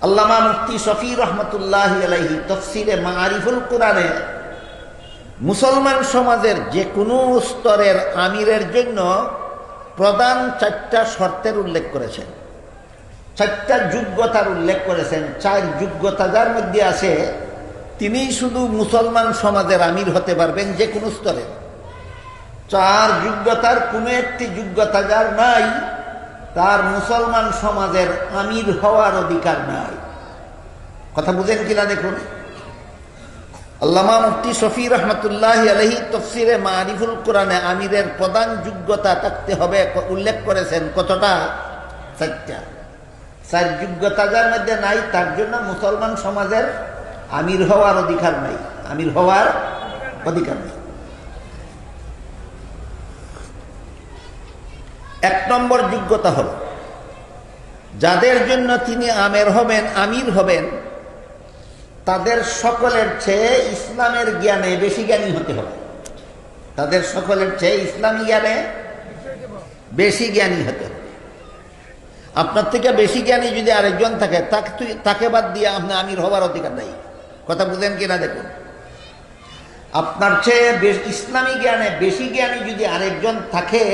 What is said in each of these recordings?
আল্লামা মুফতি শফি রহমতুল্লাহি আলাইহি তাফসীরে মাআরিফুল কোরআনে মুসলমান সমাজের যে কোনো স্তরের আমিরের জন্য প্রধান 4টা শর্তের উল্লেখ করেছেন, 4টা যোগ্যতার উল্লেখ করেছেন। 4 যোগ্যতা যার মধ্যে আছে তিনিই শুধু মুসলমান সমাজের আমির হতে পারবেন যে কোনো স্তরে। 4 যোগ্যতার কোনো একটি যোগ্যতা যার নাই তার মুসলমান সমাজের আমির হওয়ার অধিকার নাই। কথা বুঝেন কিনা দেখুন। আল্লামা মুফতি শফি রহমতুল্লাহি আলাইহি তাফসীরে মাআরিফুল কোরআনে আমিরের প্রধান যোগ্যতা থাকতে হবে উল্লেখ করেছেন কতটা? 4টা। 4 যোগ্যতা যার মধ্যে নাই তার জন্য মুসলমান সমাজের আমির হওয়ার অধিকার নাই, আমির হওয়ার অধিকার নেই। 1 নম্বর যোগ্যতা হল যাদের জন্য তিনি আমির হবেন তাদের সকলের চেয়ে ইসলামের জ্ঞানে বেশি জ্ঞানী হতে হবে। তাদের সকলের চেয়ে ইসলামী জ্ঞানে বেশি জ্ঞানী হতে হবে। আপনার থেকে বেশি জ্ঞানী যদি আরেকজন থাকে তাকে বাদ দিয়ে আপনি আমির হওয়ার অধিকার নাই। কথা বুঝেন কিনা দেখুন। আপনার চেয়ে ইসলামী জ্ঞানে বেশি জ্ঞানী যদি আরেকজন থাকে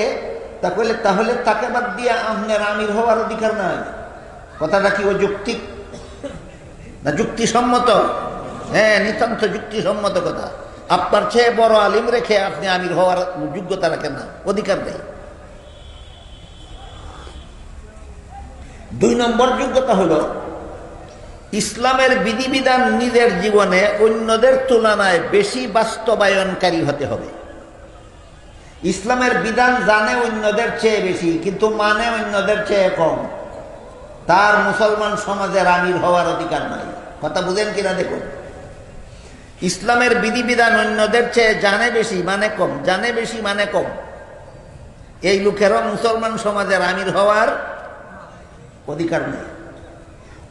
তাহলে তাকে বাদ দিয়ে আপনার আমির হওয়ার অধিকার নাই। কথাটা কি অযৌক্তিক না যুক্তিসম্মত? হ্যাঁ, নিতান্ত যুক্তিসম্মত কথা। আপনার চেয়ে বড় আলিম রেখে আপনি আমির হওয়ার যোগ্যতা রাখেন না, অধিকার নেই। 2 নম্বর যোগ্যতা হলো ইসলামের বিধিবিধান নিজের জীবনে অন্যদের তুলনায় বেশি বাস্তবায়নকারী হতে হবে। ইসলামের বিধান জানে অন্যদের চেয়ে বেশি কিন্তু মানে অন্যদের চেয়ে কম, তার মুসলমান সমাজের আমির হওয়ার অধিকার নাই। কথা বুঝেন কিনা দেখুন। ইসলামের বিধিবিধান অন্যদের চেয়ে জানে বেশি মানে কম, জানে বেশি মানে কম, এই লোকেরও মুসলমান সমাজের আমির হওয়ার অধিকার নেই।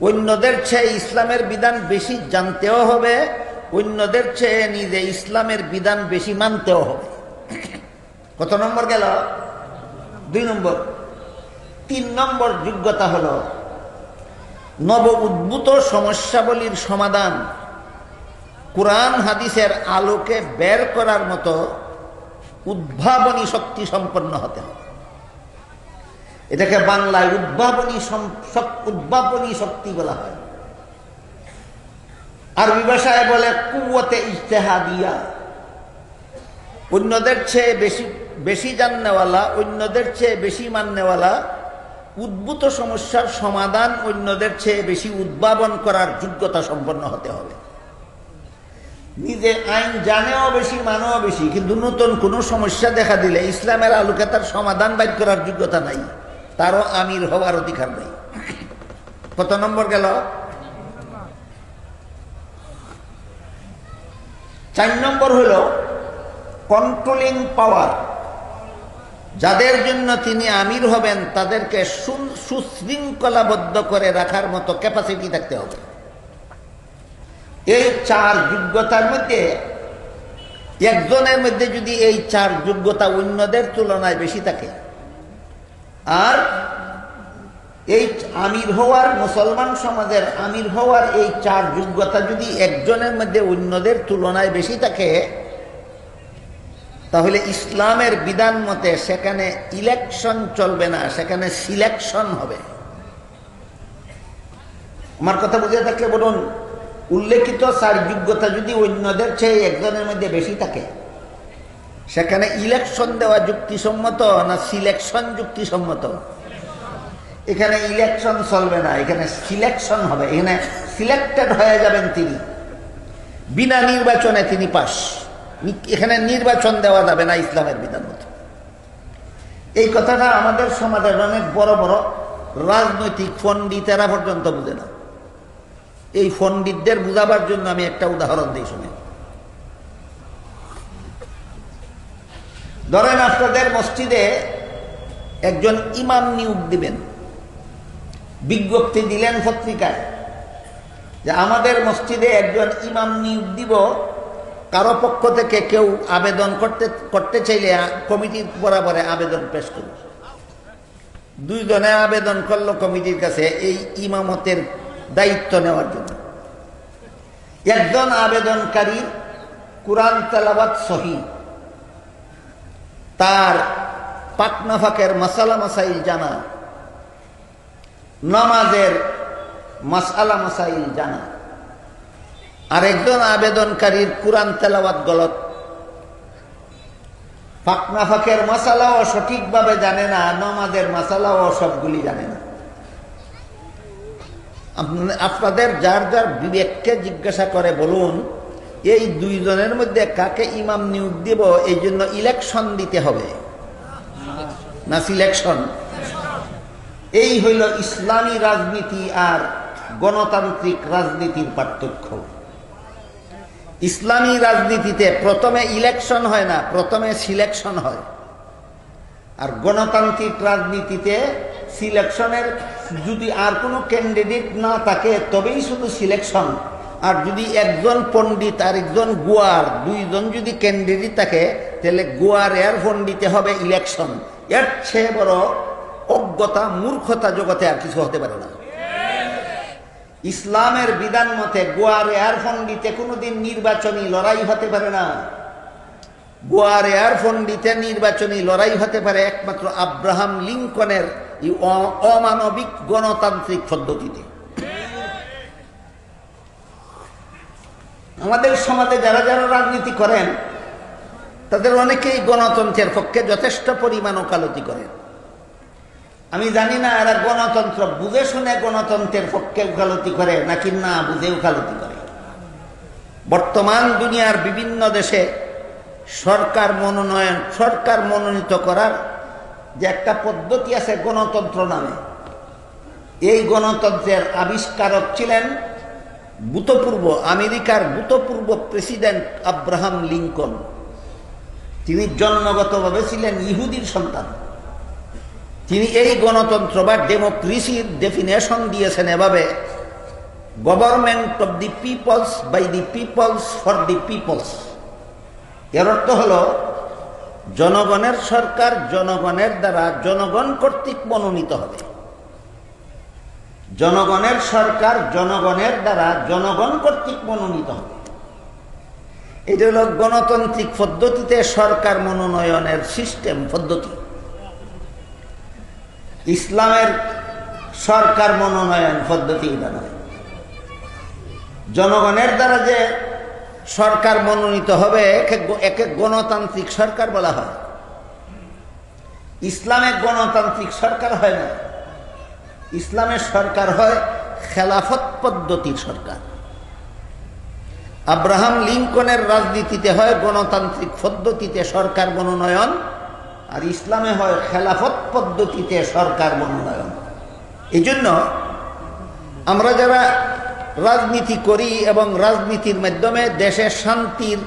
অন্যদের চেয়ে ইসলামের বিধান বেশি জানতেও হবে, অন্যদের চেয়ে নিজে ইসলামের বিধান বেশি মানতেও হবে। কত নম্বর গেল? 2 নম্বর। 3 নম্বর যোগ্যতা হলো নব উদ্ভূত সমস্যাবলীর সমাধান কোরআন হাদিসের আলোকে বের করার মতো উদ্ভাবনী শক্তি সম্পন্ন হতে হবে। এটাকে বাংলায় উদ্ভাবনী শক্তি বলা হয়, আরবি ভাষায় বলে কুওয়াতে ইজতিহাদিয়া। অন্যদের চেয়ে বেশি জাননেওয়ালা, অন্যদের চেয়ে বেশি মাননেওয়ালা, উদ্ভূত সমস্যার সমাধান অন্যদের চেয়ে বেশি উদ্ভাবন করার যোগ্যতা সম্পন্ন হতে হবে। নিজে আইন জানেও বেশি, মানেও বেশি, কিন্তু নতুন কোনো সমস্যা দেখা দিলে ইসলামের আলোকে তার সমাধান বাইর করার যোগ্যতা নাই, তারও আমির হওয়ার অধিকার নেই। কত নম্বর গেল? 4 নম্বর হল কন্ট্রোলিং পাওয়ার। যাদের জন্য তিনি আমির হবেন তাদেরকে সুশৃঙ্খলাবদ্ধ করে রাখার মতো ক্যাপাসিটি থাকতে হবে। এই 4 যোগ্যতার মধ্যে একজনের মধ্যে যদি এই 4 যোগ্যতা অন্যদের তুলনায় বেশি থাকে, আর এই আমির হওয়ার, মুসলমান সমাজের আমির হওয়ার এই 4 যোগ্যতা যদি একজনের মধ্যে অন্যদের তুলনায় বেশি থাকে, তাহলে ইসলামের বিধান মতে সেখানে ইলেকশন চলবে না, সেখানে সিলেকশন হবে। আমার কথা বুঝে থাকলে বলুন, উল্লেখিত 4 যোগ্যতা যদি অন্যদের চেয়ে একজনের মধ্যে বেশি থাকে, সেখানে ইলেকশন দেওয়া যুক্তিসম্মত না সিলেকশন যুক্তিসম্মত? এখানে ইলেকশন চলবে না, এখানে সিলেকশন হবে। এখানে সিলেক্টেড হয়ে যাবেন তিনি, বিনা নির্বাচনে তিনি পাস। এখানে নির্বাচন দেওয়া যাবে না ইসলামের বিধান মতো। এই কথাটা আমাদের সমাজের অনেক বড় বড় রাজনৈতিক পণ্ডিতেরা পর্যন্ত বুঝে না। এই পণ্ডিতদের বুঝাবার জন্য আমি একটা উদাহরণ দিই, শুনে। ধরেন আপনাদের মসজিদে একজন ইমাম নিয়োগ দিবেন, বিজ্ঞপ্তি দিলেন পত্রিকায় যে আমাদের মসজিদে একজন ইমাম নিয়োগ দিব, কারো পক্ষ থেকে কেউ আবেদন করতে চাইলে কমিটির বরাবরে আবেদন পেশ করুন। 2 জনে আবেদন করলো কমিটির কাছে এই ইমামতের দায়িত্ব নেওয়ার জন্য। একজন আবেদনকারী কুরআন তেলাওয়াত সহি, তার পাকনাফাকের মাসালা মাসাইল জানা, নামাজের মাসআলা মাসাইল জানা। আর একজন আবেদনকারীর কুরআন তেলাওয়াত গলত, পাকনাফাকের মাসালাও সঠিকভাবে জানে না, নামাজের মাসালাও সবগুলি জানে না। আপনাদের যার যার বিবেককে জিজ্ঞাসা করে বলুন, এই দুইজনের মধ্যে কাকে ইমাম নিয়োগ দিব? এই জন্য ইলেকশন দিতে হবে না সিলেকশন? এই হইল ইসলামী রাজনীতি আর গণতান্ত্রিক রাজনীতির পার্থক্য। ইসলামী রাজনীতিতে প্রথমে ইলেকশন হয় না, প্রথমে সিলেকশন হয়। আর গণতান্ত্রিক রাজনীতিতে সিলেকশনের যদি আর কোনো ক্যান্ডিডেট না থাকে তবেই শুধু সিলেকশন। আর যদি একজন পণ্ডিত আর একজন গোয়ার, দুইজন যদি ক্যান্ডিডেট থাকে, তাহলে গোয়ার এর পণ্ডিতে হবে ইলেকশন। এর চেয়ে বড় অজ্ঞতা, মূর্খতা জগতে আর কিছু হতে পারে না। ইসলামের বিধান মতে গোয়ার এয়ার পণ্ডিতে কোনোদিন নির্বাচনী লড়াই হতে পারে না। গোয়ার এয়ার পণ্ডিতে নির্বাচনী লড়াই হতে পারে একমাত্র আব্রাহাম লিঙ্কনের এই অমানবিক গণতান্ত্রিক পদ্ধতিতে। আমাদের সমাজে যারা যারা রাজনীতি করেন তাদের অনেকেই গণতন্ত্রের পক্ষে যথেষ্ট পরিমাণ ওকালতি করেন। আমি জানি না এরা গণতন্ত্র বুঝে শুনে গণতন্ত্রের পক্ষে ওকালতি করে নাকি না বুঝে ওকালতি করে। বর্তমান দুনিয়ার বিভিন্ন দেশে সরকার মনোনীত করার যে একটা পদ্ধতি আছে গণতন্ত্র নামে, এই গণতন্ত্রের আবিষ্কারক ছিলেন ভূতপূর্ব আমেরিকার ভূতপূর্ব প্রেসিডেন্ট আব্রাহাম লিঙ্কন। তিনি জন্মগতভাবে ছিলেন ইহুদির সন্তান। তিনি এই গণতন্ত্র বা ডেমোক্রেসির ডেফিনেশন দিয়েছেন এভাবে: government of the peoples, by the peoples, for the peoples. এর অর্থ হল জনগণের সরকার জনগণের দ্বারা জনগণ কর্তৃক মনোনীত হবে। জনগণের সরকার জনগণের দ্বারা জনগণ কর্তৃক মনোনীত হবে। এটা হল গণতান্ত্রিক পদ্ধতিতে সরকার মনোনয়নের সিস্টেম পদ্ধতি। ইসলামের সরকার মনোনয়ন পদ্ধতি এটা নয়। জনগণের দ্বারা যে সরকার মনোনীত হবে একে গণতান্ত্রিক সরকার বলা হয়। ইসলামে গণতান্ত্রিক সরকার হয় না, ইসলামের সরকার হয় খেলাফত পদ্ধতির সরকার। আব্রাহাম লিঙ্কনের রাজনীতিতে হয় গণতান্ত্রিক পদ্ধতিতে সরকার মনোনয়ন, আর ইসলামে হয় খেলাফত পদ্ধতিতে সরকার মনোনয়ন। এই জন্য আমরা যারা রাজনীতি করি এবং রাজনীতির মাধ্যমে দেশে শান্তির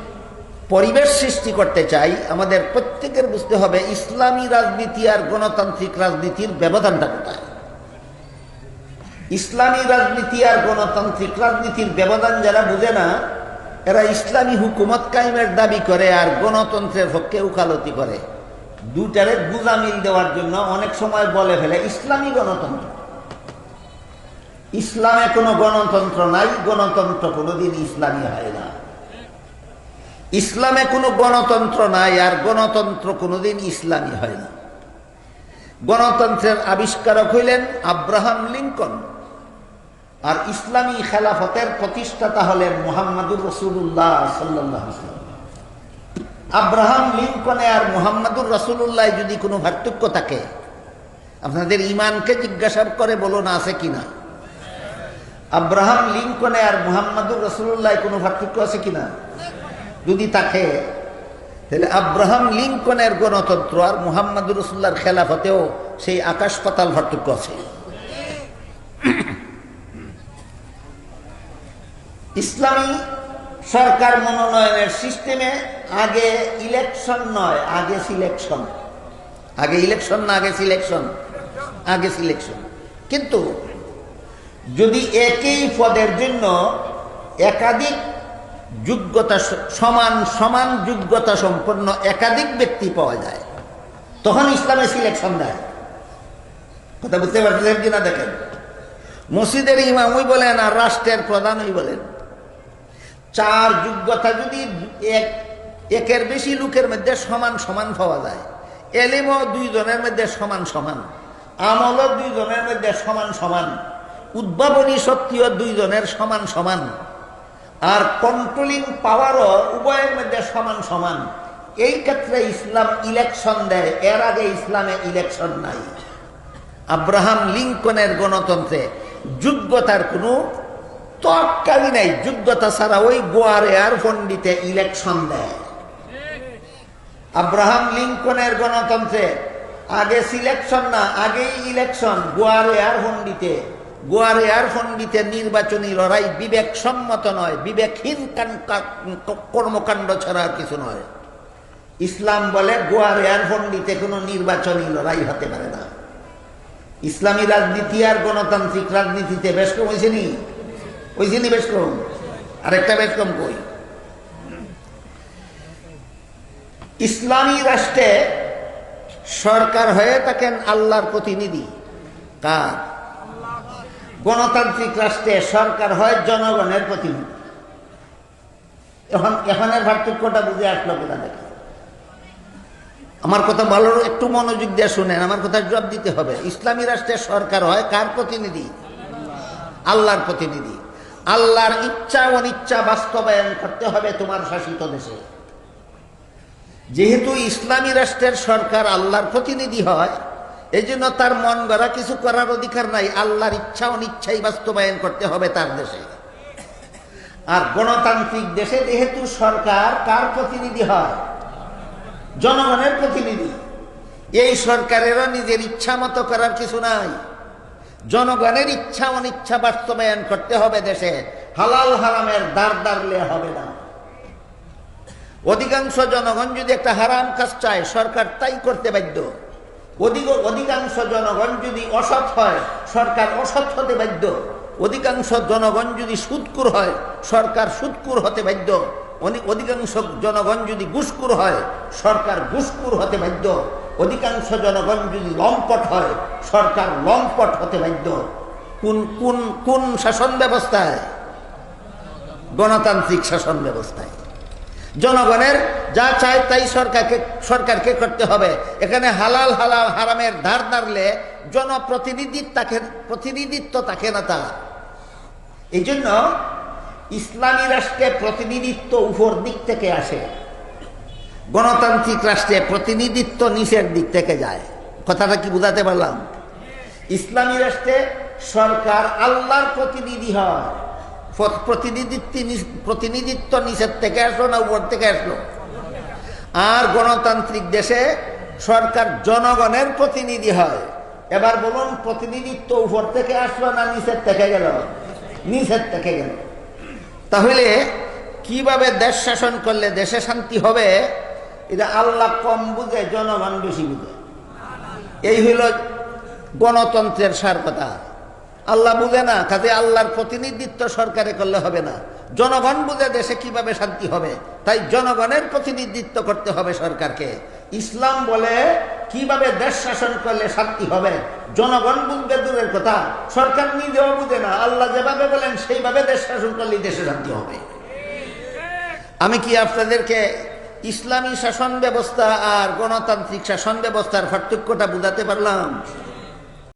পরিবেশ সৃষ্টি করতে চাই, আমাদের প্রত্যেকের বুঝতে হবে ইসলামী রাজনীতি আর গণতান্ত্রিক রাজনীতির ব্যবধানটা কোথায়। ইসলামী রাজনীতি আর গণতান্ত্রিক রাজনীতির ব্যবধান যারা বুঝে না, এরা ইসলামী হুকুমত কায়েমের দাবি করে আর গণতন্ত্রের পক্ষে উকালতি করে। দুটারে গুজামিল দেওয়ার জন্য অনেক সময় বলে ফেলে ইসলামী গণতন্ত্র। ইসলামে কোনো গণতন্ত্র নাই, গণতন্ত্র কোনোদিন ইসলামী হয় না। ইসলামে কোনো গণতন্ত্র নাই আর গণতন্ত্র কোনোদিন ইসলামী হয় না। গণতন্ত্রের আবিষ্কারক হইলেন আব্রাহাম লিঙ্কন, আর ইসলামী খেলাফতের প্রতিষ্ঠাতা হলেন মুহাম্মদুর রাসূলুল্লাহ সাল্লাল্লাহু আলাইহি ওয়াসাল্লাম। আব্রাহাম লিঙ্কনে আর মুহাম্মদুর রাসূলুল্লাহ যদি কোনো পার্থক্য থাকে, আপনাদের ইমানকে জিজ্ঞাসা করে বলুন আছে কিনা। আব্রাহাম লিঙ্কনে আর মুহাম্মদুর রাসূলুল্লাহ কোনো পার্থক্য আছে কিনা? যদি থাকে তাহলে আব্রাহাম লিঙ্কনের গণতন্ত্র আর মুহাম্মদুর রাসূলুল্লাহর খেলাফতেও সেই আকাশ পাতাল পার্থক্য আছে। ইসলামী সরকার মনোনয়নের সিস্টেমে আগে ইলেকশন নয়, আগে সিলেকশন। আগে ইলেকশন না আগে সিলেকশন? আগে সিলেকশন। কিন্তু যদি একই পদের জন্য একাধিক যোগ্যতা সমান যোগ্যতা সম্পন্ন একাধিক ব্যক্তি পাওয়া যায়, তখন ইসলামে সিলেকশন দেয়। কথা বুঝতে পারছেন কিনা দেখেন। মসজিদের ইমামই বলেন আর রাষ্ট্রের প্রধানই বলেন, চার যোগ্যতা যদি একের বেশি লোকের মধ্যে সমান সমান পাওয়া যায়, এলিমও দুইজনের মধ্যে সমান সমান, আমলও দুইজনের মধ্যে সমান সমান, উদ্ভাবনী শক্তিও দুইজনের সমান সমান, আর কন্ট্রোলিং পাওয়ারও উভয়ের মধ্যে সমান সমান, এই ক্ষেত্রে ইসলাম ইলেকশন দেয়। এর আগে ইসলামে ইলেকশন নাই। আব্রাহাম লিঙ্কনের গণতন্ত্রে যোগ্যতার কোনো তক্কালি নাই, যোগ্যতা ছাড়া ওই গোয়ার এয়ার পন্ডিতে ইলেকশন দেয়। আব্রাহাম লিঙ্কনের গণতন্ত্রে আগে সিলেকশন না, আগেই ইলেকশন। গোয়ার এয়ার পন্ডিতে নির্বাচনী লড়াই বিবেকসম্মত নয়, বিবেকহীন কর্মকাণ্ড ছাড়া আর কিছু নয়। ইসলাম বলে গোয়ার এয়ার পন্ডিতে কোনো নির্বাচনী লড়াই হতে পারে না। ইসলামী রাজনীতি আর গণতান্ত্রিক রাজনীতিতে বেশ কম হয়েছে নি? বেশ কম। আরেকটা বেশ কম কই, ইসলামী রাষ্ট্রে সরকার হয়ে থাকেন আল্লাহর প্রতিনিধি। কার? গণতান্ত্রিক রাষ্ট্রে সরকার হয় জনগণের প্রতিনিধি। এখনের পার্থক্যটা বুঝে আসলো কোথা থেকে? আমার কথা ভালো একটু মনোযোগ দিয়ে শুনেন, আমার কথা জবাব দিতে হবে। ইসলামী রাষ্ট্রের সরকার হয় কার প্রতিনিধি? আল্লাহর প্রতিনিধি। আল্লাহর ইচ্ছা অনিচ্ছা বাস্তবায়ন করতে হবে তোমার শাসিত দেশে। যেহেতু ইসলামী রাষ্ট্রের সরকার আল্লাহর প্রতিনিধি হয়, এই জন্য তার মন গড়া কিছু করার অধিকার নাই, আল্লাহর ইচ্ছা অনিচ্ছাই বাস্তবায়ন করতে হবে তার দেশে। আর গণতান্ত্রিক দেশে যেহেতু সরকার কার প্রতিনিধি হয়? জনগণের প্রতিনিধি। এই সরকারেরও নিজের ইচ্ছা মতো করার কিছু নাই, জনগণের ইচ্ছা অনিচ্ছা বাস্তবায়ন করতে হবে দেশে। হালাল হারামের দ্বার দাঁড়লে হবে না। অধিকাংশ জনগণ যদি একটা হারাম কাজ চায়, সরকার তাই করতে বাধ্য। অধিকাংশ জনগণ যদি অসৎ হয়, সরকার অসৎ হতে বাধ্য। অধিকাংশ জনগণ যদি সুদখোর হয়, সরকার সুদখোর হতে বাধ্য। অধিকাংশ জনগণ যদি ঘুষখোর হয়, সরকার ঘুষখোর হতে বাধ্য। অধিকাংশ জনগণ যদি লম্পট হয়, সরকার লম্পট হতে বাধ্য। কোন কোন কোন শাসন ব্যবস্থায়? গণতান্ত্রিক শাসন ব্যবস্থায়। জনগণের যা চায় তাই সরকারকে করতে হবে। এখানে হালাল হালাল হারামের ধার দাঁড়লে প্রতিনিধিত্ব থাকে না তা। এই জন্য ইসলামী রাষ্ট্রে প্রতিনিধিত্ব উপর দিক থেকে আসে, গণতান্ত্রিক রাষ্ট্রে প্রতিনিধিত্ব নিচের দিক থেকে যায়। কথাটা কি বুঝাতে পারলাম? ইসলামী রাষ্ট্রে সরকার আল্লাহর প্রতিনিধি হয়, প্রতিনিধিত্ব নিচের থেকে আসলো না উপর থেকে আসলো? আর গণতান্ত্রিক দেশে সরকার জনগণের প্রতিনিধি হয়। এবার বলুন, প্রতিনিধিত্ব উপর থেকে আসলো না নিচের থেকে গেল? নিচের থেকে গেল। তাহলে কিভাবে দেশ শাসন করলে দেশে শান্তি হবে? এটা আল্লাহ কম বুঝে, জনগণ বেশি বুঝে। এই হইল গণতন্ত্রের সার কথা। আল্লাহ বুঝে না, কাজে আল্লাহর প্রতিনিধিত্ব সরকারে করলে হবে না। জনগণ বুঝে দেশে কিভাবে শান্তি হবে, তাই জনগণের প্রতিনিধিত্ব করতে হবে সরকারকে। ইসলাম বলে কিভাবে দেশ শাসন করলে শান্তি হবে, জনগণ বুঝবে দূরের কথা, সরকার নিজেও বুঝে না। আল্লাহ যেভাবে বলেন সেইভাবে দেশ শাসন করলে দেশে শান্তি হবে। আমি কি আপনাদেরকে ইসলামী শাসন ব্যবস্থা আর গণতান্ত্রিক শাসন ব্যবস্থার পার্থক্যটা বুঝাতে পারলাম?